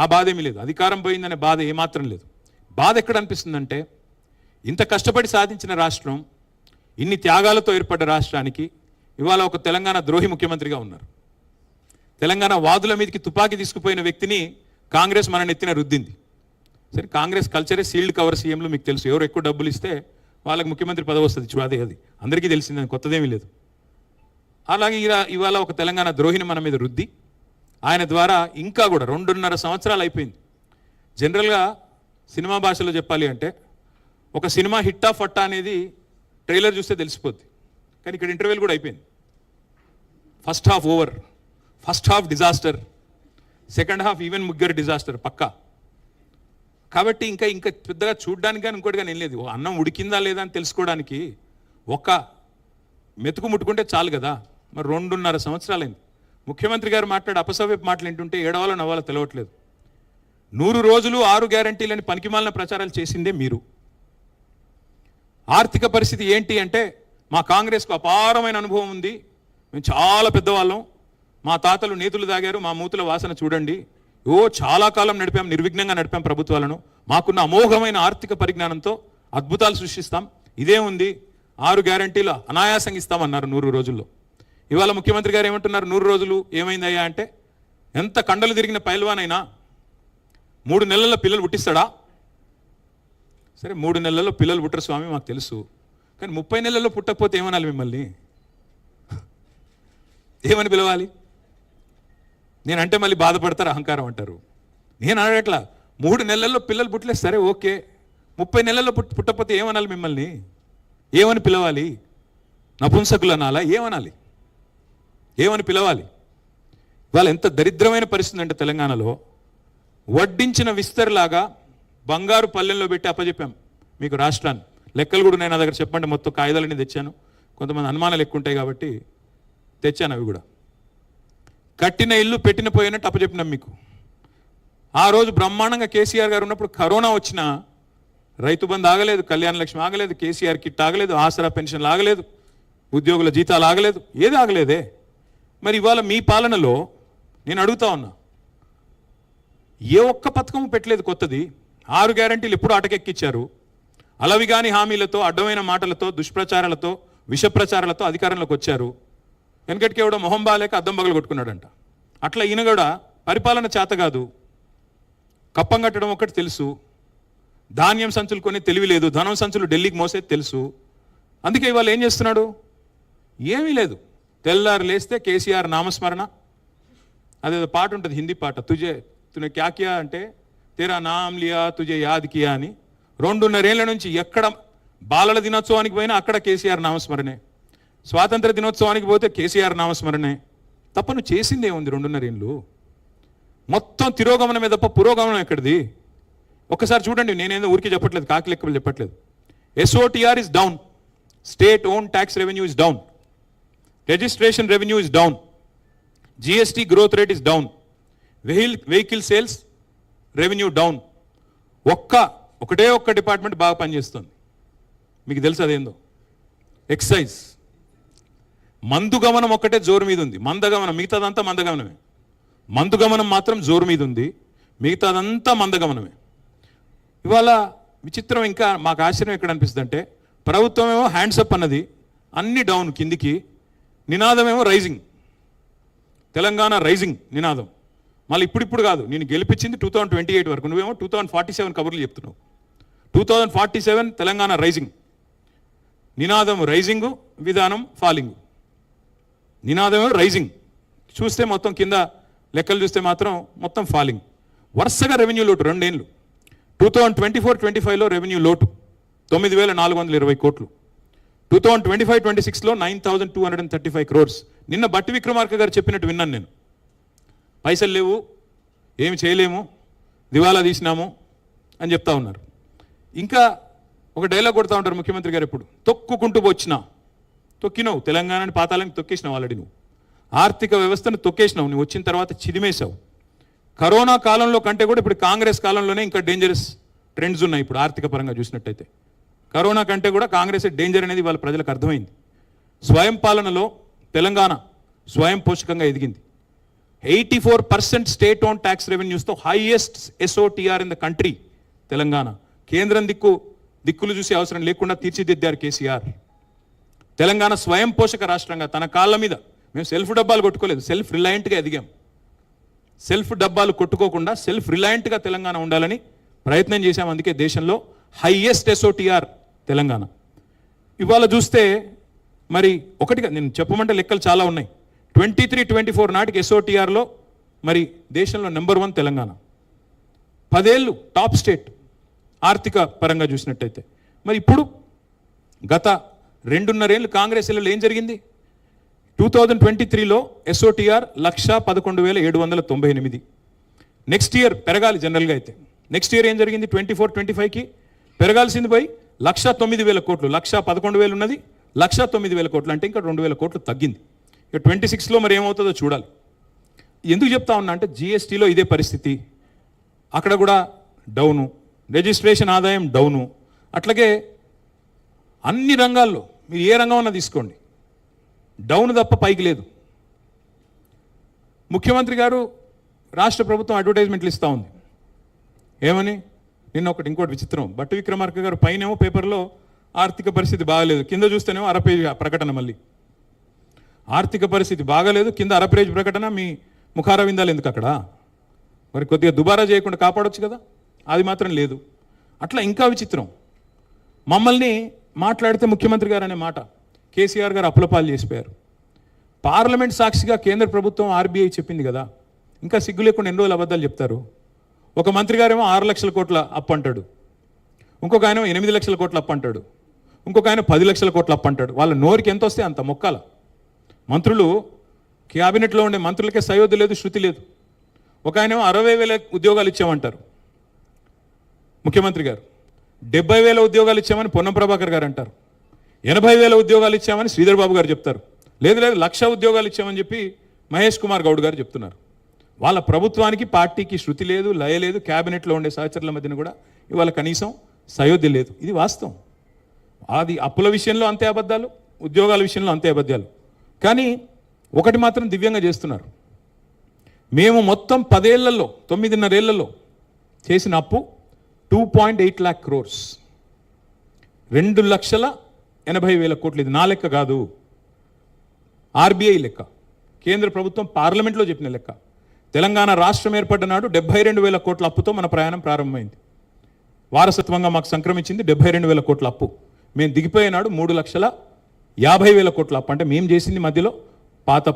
ఆ బాధ ఏమీ లేదు, అధికారం పోయిందనే బాధ ఏమాత్రం లేదు. బాధ ఎక్కడ అనిపిస్తుందంటే, ఇంత కష్టపడి సాధించిన రాష్ట్రం, ఇన్ని త్యాగాలతో ఏర్పడ్డ రాష్ట్రానికి ఇవాళ ఒక తెలంగాణ ద్రోహి ముఖ్యమంత్రిగా ఉన్నారు. తెలంగాణ వాదుల మీదకి తుపాకీ తీసుకుపోయిన వ్యక్తిని కాంగ్రెస్ మన నెత్తిన రుద్దింది. సరే, కాంగ్రెస్ కల్చరే సీల్డ్ కవర్ సీఎంలు, మీకు తెలుసు. ఎవరు ఎక్కువ డబ్బులు ఇస్తే వాళ్ళకి ముఖ్యమంత్రి పదవి వస్తుంది. చూడదే, అది అందరికీ తెలిసిందని కొత్తదేమీ లేదు. అలాగే ఇవాళ ఒక తెలంగాణ ద్రోహిని మన మీద రుద్ది, ఆయన ద్వారా ఇంకా కూడా 2.5 సంవత్సరాలు అయిపోయింది. జనరల్గా సినిమా భాషలో చెప్పాలి అంటే, ఒక సినిమా హిట్టా ఫట్టా అనేది ట్రైలర్ చూస్తే తెలిసిపోద్ది. కానీ ఇక్కడ ఇంటర్వ్యూలు కూడా అయిపోయింది. First half over, first half disaster, second half even ముగ్గురు డిజాస్టర్ పక్కా. కాబట్టి ఇంకా పెద్దగా చూడడానికి కానీ ఇంకోటి కానీ ఏం లేదు. అన్నం ఉడికిందా లేదా అని తెలుసుకోవడానికి ఒక మెతుకు ముట్టుకుంటే చాలు కదా. మరి 2.5 సంవత్సరాలైంది. ముఖ్యమంత్రి గారు మాట్లాడే అపసవ్యపు మాటలు ఏంటుంటే ఏడవాలో నవ్వాలో తెలవట్లేదు. 100 రోజులు 6 గ్యారంటీలని పనికిమాలిన ప్రచారాలు చేసిందే మీరు. ఆర్థిక పరిస్థితి ఏంటి అంటే, మా కాంగ్రెస్కు అపారమైన అనుభవం ఉంది, మేము చాలా పెద్దవాళ్ళం, మా తాతలు నేతులు దాగారు, మా మూతుల వాసన చూడండి, చాలా కాలం నడిపాం, నిర్విఘ్నంగా నడిపాం ప్రభుత్వాలను, మాకున్న అమోఘమైన ఆర్థిక పరిజ్ఞానంతో అద్భుతాలు సృష్టిస్తాం, ఇదే ఉంది, 6 గ్యారంటీలు అనాయాసంగా ఇస్తామన్నారు 100 రోజుల్లో. ఇవాళ ముఖ్యమంత్రి గారు ఏమంటున్నారు, 100 రోజులు ఏమైందయ్యా అంటే, ఎంత కండలు తిరిగిన పైల్వానైనా 3 నెలల్లో పిల్లలు పుట్టిస్తాడా? సరే, 3 నెలల్లో పిల్లలు పుట్టరు స్వామి, మాకు తెలుసు. కానీ 30 నెలల్లో పుట్టకపోతే ఏమనాలి మిమ్మల్ని? ఏమని పిలవాలి? నేనంటే మళ్ళీ బాధపడతారు, అహంకారం అంటారు. నేను అడగట్లా, 3 నెలల్లో పిల్లలు పుట్టలేదు, సరే ఓకే. 30 నెలల్లో పుట్టకపోతే ఏమనాలి మిమ్మల్ని? ఏమని పిలవాలి? నపుంసకులు అనాలా? ఏమనాలి? ఏమని పిలవాలి? ఇవాళ ఎంత దరిద్రమైన పరిస్థితి అంటే, తెలంగాణలో వడ్డించిన విస్తర్లాగా బంగారు పల్లెల్లో పెట్టి అప్పచెప్పాం మీకు రాష్ట్రాన్ని. లెక్కలు కూడా నేను నా దగ్గర చెప్పండి, మొత్తం కాగితాలన్నీ తెచ్చాను. కొంతమంది అనుమానాలు ఎక్కువ ఉంటాయి కాబట్టి తెచ్చాను అవి కూడా. కట్టిన ఇల్లు పెట్టిన పోయినట్టు అప్పచెప్పినాం మీకు. ఆ రోజు బ్రహ్మాండంగా కేసీఆర్ గారు ఉన్నప్పుడు కరోనా వచ్చినా రైతు బంధు ఆగలేదు, కళ్యాణ లక్ష్మి ఆగలేదు, కేసీఆర్ కిట్ ఆగలేదు, ఆసరా పెన్షన్లు ఆగలేదు, ఉద్యోగుల జీతాలు ఆగలేదు, ఏది ఆగలేదే. మరి ఇవాళ మీ పాలనలో నేను అడుగుతా ఉన్నా, ఏ ఒక్క పథకం పెట్టలేదు కొత్తది. 6 గ్యారంటీలు ఎప్పుడు అటకెక్కిచ్చారు. అలవిగాని హామీలతో, అడ్డమైన మాటలతో, దుష్ప్రచారాలతో, విషప్రచారాలతో అధికారంలోకి వచ్చారు. వెనకటికి ఎవడో మొహం బాలేక అద్దం బగలు కొట్టుకున్నాడంట. అట్లా ఈయన కూడా పరిపాలన చేత కాదు, కప్పం కట్టడం ఒకటి తెలుసు, ధాన్యం సంచులు కొని తెలివి లేదు, ధనం సంచులు ఢిల్లీకి మోసేది తెలుసు. అందుకే ఇవాళ ఏం చేస్తున్నాడు? ఏమీ లేదు. తెల్లారు లేస్తే కేసీఆర్ నామస్మరణ, అదేదో పాట ఉంటుంది, హిందీ పాట, తునే క్యా కియా అంటే తేరా నామ్ లియా తుజే యాద్ కియా అని. 2.5 ఏళ్ల నుంచి ఎక్కడ బాలల దినోత్సవానికి పోయినా అక్కడ కేసీఆర్ నామస్మరణే, స్వాతంత్ర దినోత్సవానికి పోతే కేసీఆర్ నామస్మరణే. తప్ప నువ్వు చేసిందే ఉంది 2.5 ఏళ్ళు. మొత్తం తిరోగమనమే తప్ప పురోగమనం ఎక్కడిది? ఒక్కసారి చూడండి. నేనేదో ఊరికి చెప్పట్లేదు, కాకి లెక్కలు చెప్పట్లేదు. SOTR is down, state own tax revenue is down, registration revenue is down, GST growth rate is down, vehicle sales revenue down. ఒకటే ఒక్క డిపార్ట్మెంట్ బాగా పనిచేస్తుంది, మీకు తెలుసు అదేందో, ఎక్సైజ్. మందుగమనం ఒక్కటే జోరు మీద ఉంది, మందగమనం మిగతాదంతా మందగమనమే. మందుగమనం మాత్రం జోరు మీద ఉంది, మిగతాదంతా మందగమనమే. ఇవాళ విచిత్రం, ఇంకా మాకు ఆశ్చర్యం ఎక్కడ అనిపిస్తుంది అంటే, ప్రభుత్వం ఏమో హ్యాండ్సప్ అన్నది, అన్ని డౌన్ కిందికి, నినాదమేమో రైజింగ్, తెలంగాణ రైజింగ్ నినాదం. మళ్ళీ ఇప్పుడు కాదు, నేను గెలిపించింది 2028 వరకు, నువ్వేమో 2047 కబుర్లు చెప్తున్నావు. 2047 తెలంగాణ రైజింగ్, నినాదం రైజింగ్, విధానం ఫాలింగ్. నినాదమేమో రైజింగ్, చూస్తే మొత్తం కింద లెక్కలు చూస్తే మాత్రం మొత్తం ఫాలింగ్. వరుసగా రెవెన్యూ లోటు 2 ఏళ్ళు. 2024-25లో రెవెన్యూ లోటు 9,420 కోట్లు. 2025-26లో 9,235 crores. నిన్న బట్టి విక్రమార్క గారు చెప్పినట్టు విన్నాను నేను. పైసలు లేవు, ఏమి చేయలేము, దివాలా తీసినాము అని చెప్తా ఉన్నారు. ఇంకా ఒక డైలాగ్ కొడతా ఉంటారు ముఖ్యమంత్రి గారు ఎప్పుడు, తొక్కుకుంటూ వచ్చినా. తొక్కినావు, తెలంగాణని పాతాలని తొక్కేసినావు ఆల్రెడీ. నువ్వు ఆర్థిక వ్యవస్థను తొక్కేసినావు, నువ్వు వచ్చిన తర్వాత చిదిమేశావు. కరోనా కాలంలో కంటే కూడా ఇప్పుడు కాంగ్రెస్ కాలంలోనే ఇంకా డేంజరస్ ట్రెండ్స్ ఉన్నాయి. ఇప్పుడు ఆర్థిక పరంగా చూసినట్టయితే కరోనా కంటే కూడా కాంగ్రెస్ డేంజర్ అనేది వాళ్ళ ప్రజలకు అర్థమైంది. స్వయం పాలనలో తెలంగాణ స్వయం పోషకంగా ఎదిగింది. 84% స్టేట్ ఓన్ ట్యాక్స్ రెవెన్యూస్తో highest SOTR in the country Telangana. కేంద్రం దిక్కులు చూసే అవసరం లేకుండా తీర్చిదిద్దారు కేసీఆర్. తెలంగాణ స్వయం పోషక రాష్ట్రంగా తన కాళ్ళ మీద, మేము సెల్ఫ్ డబ్బాలు కొట్టుకోలేదు, సెల్ఫ్ రిలయంట్గా ఎదిగాం. సెల్ఫ్ డబ్బాలు కొట్టుకోకుండా సెల్ఫ్ రిలయంట్గా తెలంగాణ ఉండాలని ప్రయత్నం చేశాం. అందుకే దేశంలో హైయెస్ట్ ఎస్ఓటిఆర్ తెలంగాణ. ఇవాళ చూస్తే మరి ఒకటిగా నేను చెప్పమంటే లెక్కలు చాలా ఉన్నాయి. 23-24 నాటికి ఎస్ఓటిఆర్లో మరి దేశంలో నెంబర్ 1 తెలంగాణ. 10 ఏళ్ళు టాప్ స్టేట్ ఆర్థిక పరంగా చూసినట్టయితే. మరి ఇప్పుడు గత 2.5 ఏళ్ళు కాంగ్రెస్ ఏళ్ళలో ఏం జరిగింది? 2023లో ఎస్ఓటిఆర్ 1,11,798. నెక్స్ట్ ఇయర్ పెరగాలి జనరల్గా అయితే. నెక్స్ట్ ఇయర్ ఏం జరిగింది? 24-25కి పెరగాల్సింది పోయి 1,09,000 కోట్లు. 1,11,000 ఉన్నది, 1,09,000 కోట్లు అంటే ఇంకా 2,000 కోట్లు తగ్గింది. ఇక 26లో మరి ఏమవుతుందో చూడాలి. ఎందుకు చెప్తా ఉన్నా అంటే జిఎస్టీలో ఇదే పరిస్థితి. అక్కడ కూడా డౌను, రిజిస్ట్రేషన్ ఆదాయం డౌను. అట్లాగే అన్ని రంగాల్లో మీరు ఏ రంగం అన్నా తీసుకోండి, డౌన్ తప్ప పైకి లేదు. ముఖ్యమంత్రి గారు రాష్ట్ర ప్రభుత్వం అడ్వర్టైజ్మెంట్లు ఇస్తూ ఉంది. ఏమని? నిన్న ఇంకోటి విచిత్రం, భట్టి విక్రమార్క గారు పైనేమో పేపర్లో ఆర్థిక పరిస్థితి బాగలేదు, కింద చూస్తేనేమో అరపేజ్ ప్రకటన. మళ్ళీ ఆర్థిక పరిస్థితి బాగలేదు, కింద అరపేజ్ ప్రకటన. మీ ముఖారవిందాలు ఎందుకు అక్కడ? మరి కొద్దిగా దుబారా చేయకుండా కాపాడొచ్చు కదా, అది మాత్రం లేదు. అట్లా ఇంకా విచిత్రం, మమ్మల్ని మాట్లాడితే ముఖ్యమంత్రి గారు అనే మాట కేసీఆర్ గారు అప్పులపాలు చేసిపోయారు. పార్లమెంట్ సాక్షిగా కేంద్ర ప్రభుత్వం ఆర్బీఐ చెప్పింది కదా, ఇంకా సిగ్గు లేకుండా ఎన్ని రోజులు అబద్ధాలు చెప్తారు? ఒక మంత్రి గారేమో 6 లక్షల కోట్ల అప్పు అంటాడు, ఇంకొక ఆయన 8 లక్షల కోట్ల అప్పు అంటాడు, ఇంకొక ఆయన 10 లక్షల కోట్ల అప్పు అంటాడు. వాళ్ళ నోరుకి ఎంత వస్తే అంత మొక్కాల. మంత్రులు, క్యాబినెట్లో ఉండే మంత్రులకే సయోధ్య లేదు, శృతి లేదు. ఒక ఆయనేమో 60,000 ఉద్యోగాలు ఇచ్చామంటారు ముఖ్యమంత్రి గారు, 70,000 ఉద్యోగాలు ఇచ్చామని పొన్నం ప్రభాకర్ గారు అంటారు, 80,000 ఉద్యోగాలు ఇచ్చామని శ్రీధర్ బాబు గారు చెప్తారు. లేదు 1,00,000 ఉద్యోగాలు ఇచ్చామని చెప్పి మహేష్ కుమార్ గౌడ్ గారు చెప్తున్నారు. వాళ్ళ ప్రభుత్వానికి పార్టీకి శృతి లేదు, లయ లేదు. క్యాబినెట్లో ఉండే సహచరుల మధ్యన కూడా ఇవాళ కనీసం సయోధ్య లేదు. ఇది వాస్తవం. అది అప్పుల విషయంలో అంతే అబద్ధాలు, ఉద్యోగాల విషయంలో అంతే అబద్ధాలు. కానీ ఒకటి మాత్రం దివ్యంగా చేస్తున్నారు. మేము మొత్తం 10 ఏళ్లలో 9.5 ఏళ్లలో చేసిన అప్పు 2.8 lakh crores, 2,80,000 కోట్లు. ఇది నా లెక్క కాదు, ఆర్బీఐ లెక్క, కేంద్ర ప్రభుత్వం పార్లమెంట్లో చెప్పిన లెక్క. తెలంగాణ రాష్ట్రం ఏర్పడ్డ నాడు 72,000 కోట్ల అప్పుతో మన ప్రయాణం ప్రారంభమైంది. వారసత్వంగా మాకు సంక్రమించింది 72,000 కోట్ల అప్పు. మేము దిగిపోయినాడు 3,50,000 కోట్ల అప్పు. అంటే మేము చేసింది మధ్యలో పాత